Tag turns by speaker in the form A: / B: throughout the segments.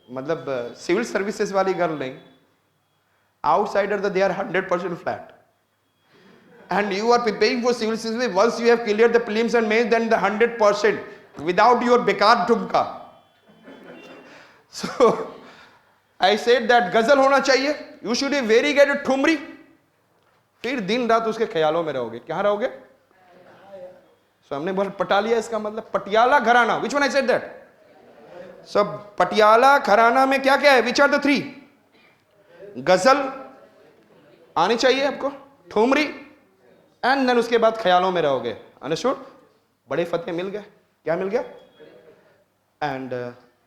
A: मतलब civil services वाली girl नहीं, outsider they are 100% flat, and you are preparing for civil service. Once you have cleared the prelims and mains, then the 100% without your bekar tumka. So I said that गजल होना चाहिए, you should be very good at thumri, फिर दिन रात उसके ख्यालों में रहोगे. कहाँ रहोगे? So हमने बोला पटालिया, इसका मतलब पटियाला घराना. Which one I said that? So Patiala घराना में क्या क्या है? Which are the three? गजल आनी चाहिए आपको, ठुमरी, एंड देन उसके बाद ख्यालों में रहोगे. अंडरस्टूड? बड़े फतेह मिल गए. क्या मिल गया? एंड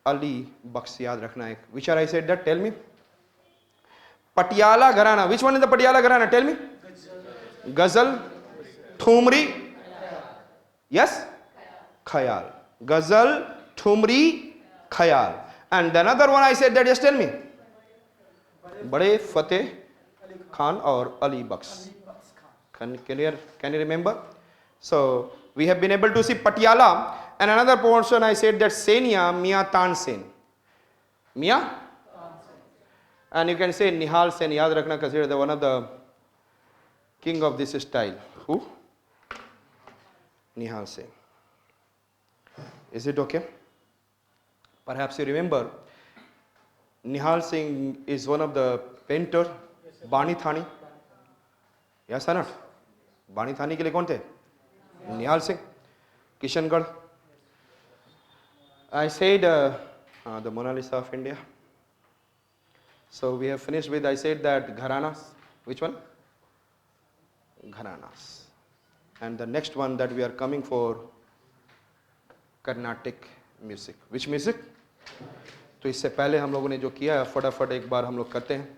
A: अली बख्श याद रखना एक. Which are I said that? Tell me. Patiala gharana. Which one is the Patiala gharana? Tell me. Ghazal, thumri, yes, khayal. Ghazal, thumri, khayal. And another one I said that, yes tell me. Bade Fateh Khan और अली बख्श. Can you remember? So we have been able to see Patiala, and another portion I said that Senia, Mia Tansen. Mia? And you can say Nihal Sen. Yaad rakhna, consider the one of the king of this style. Who? Nihal Sen. Is it okay? Perhaps you remember Nihal Singh is one of the painter, Bani Thani. Yes or not? बानी थानी के लिए कौन थे? निहाल Singh. Kishangarh. I said the Mona Lisa of India. So we have finished with, I said that Gharanas. Which one? Gharanas. And the next one that we are coming for, Carnatic music. Which music? तो इससे पहले हम लोगों ने जो किया है फटाफट एक बार हम लोग करते हैं.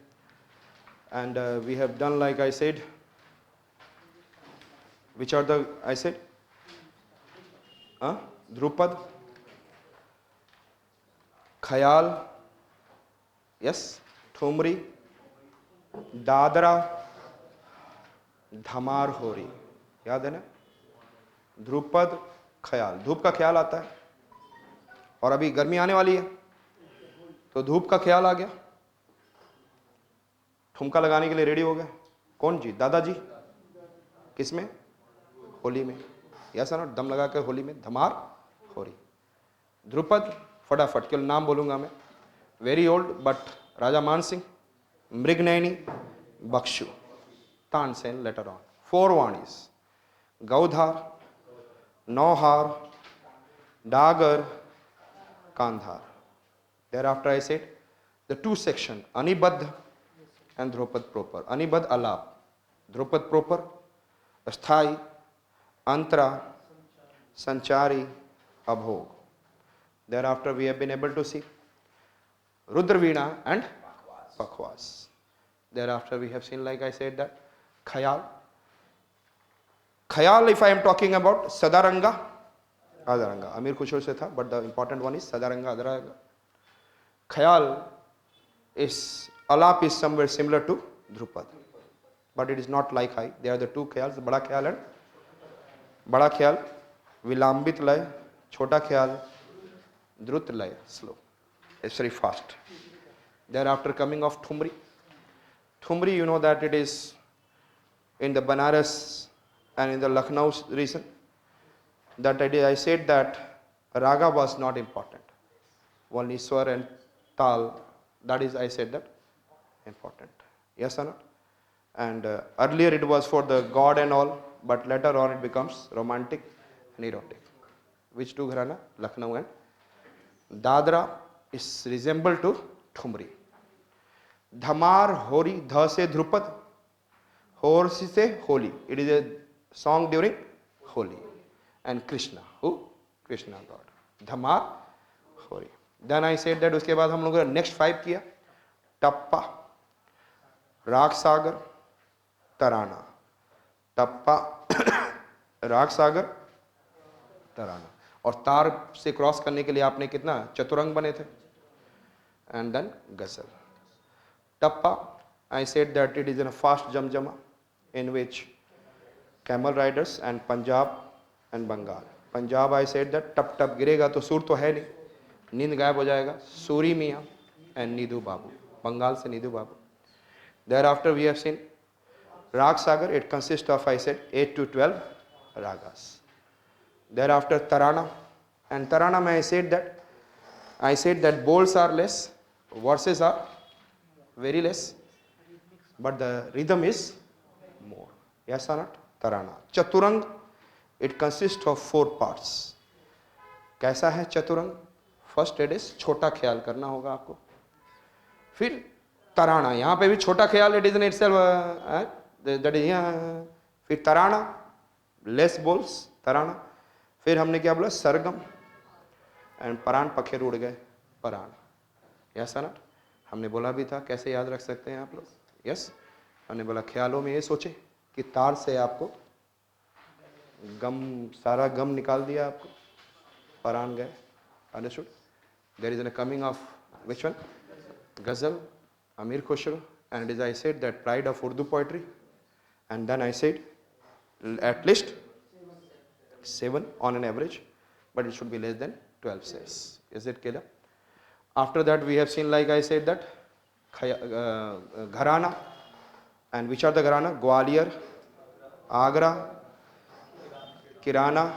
A: And we have done, like I said, which are the, I said, Drupad, Khayal, yes, Thumri, Dadra, Dhamar Hori. याद है ना? ध्रुपद, ख्याल. धूप का ख्याल आता है, और अभी गर्मी आने वाली है तो धूप का ख्याल आ गया. ठुमका लगाने के लिए रेडी हो गए. कौन जी? दादाजी. किसमें? होली में. यस ना? दम लगा कर होली में. धमार होरी. ध्रुपद फटाफट केवल नाम बोलूंगा मैं. Very old but Raja Man Singh, Mrignayani, Bakhshu, Tansen later on. 4 वाणीज: Gaudhar, Nauhar, Dagar, Kandhar. Thereafter I said the 2 sections, Anibadh and Drupad proper. Anibadh alap, Drupad proper, Asthai, Antra, Sanchari, Abhog. Thereafter we have been able to see Rudraveena and Pakhwas. Thereafter we have seen, like I said, that Khayal. Khayal, if I am talking about Sadaranga, Adaranga. Amir Khushro se tha, but the important one is Sadaranga, Adaranga. Khayal is, alap is somewhere similar to Drupad, but it is not like high. They are the 2 khayals, Bada Khayal and Bada Khayal, Vilambit lay, Chota Khayal, Drut lay, slow. It's very fast. Thereafter coming of Thumri. Thumri, you know that it is in the Banaras and in the Lucknow region. That I said that Raga was not important. Only Swar and Tal, that is, I said that, important. Yes or not? And earlier it was for the god and all, but later on it becomes romantic and erotic. Which 2 gharana? Lucknow and Dadra is resembled to Thumri. Dhamar, Hori, Dha se Drupad, Hor se Holi. It is a song during Holi. And Krishna. Who? Krishna God. Dhamar, Hori. Then I said that उसके बाद हम लोगों ने next 5 किया. टप्पा, राग सागर, तराना. टप्पा, राग सागर, तराना. और तार से क्रॉस करने के लिए आपने कितना चतुरंग बने थे. And then गजल. टप्पा, I said that it is in a fast jamjama in which camel riders and Punjab and Bengal. Punjab I said that टप टप गिरेगा तो सुर तो है नहीं, नींद गायब हो जाएगा. सूरी मियाँ, and Nidhu Babu. Bengal se Nidhu Babu. Thereafter we have seen Rag Sagar. It consists of, I said, 8 to 12 ragas. Thereafter Tarana. And Tarana mein I said that bowls are less, verses are very less, but the rhythm is more. Yes or not? Tarana. Chaturang, it consists of 4 parts. कैसा है चतुरंग? First it is छोटा ख्याल करना होगा आपको. फिर तराना, यहां पे भी छोटा ख्याल, it is in itself that is. फिर तराना, लेस बोल्स, तराना. फिर हमने क्या बोला? सरगम. एंड परान पखेर उड़ गए, परान. Yes not? हमने बोला भी था, कैसे याद रख सकते हैं आप लोग? यस, हमने बोला ख्यालों में ये सोचे कि तार से आपको गम, सारा गम निकाल दिया आपको, परान गए. Understood? There is a coming of which one? Ghazal, Amir Khusro, and it is, I said, that pride of Urdu poetry. And then I said at least 7 on an average, but it should be less than 12 says. Is it clear? After that we have seen, like I said, that Gharana. And which are the Gharana? Gwalior, Agra, Kirana,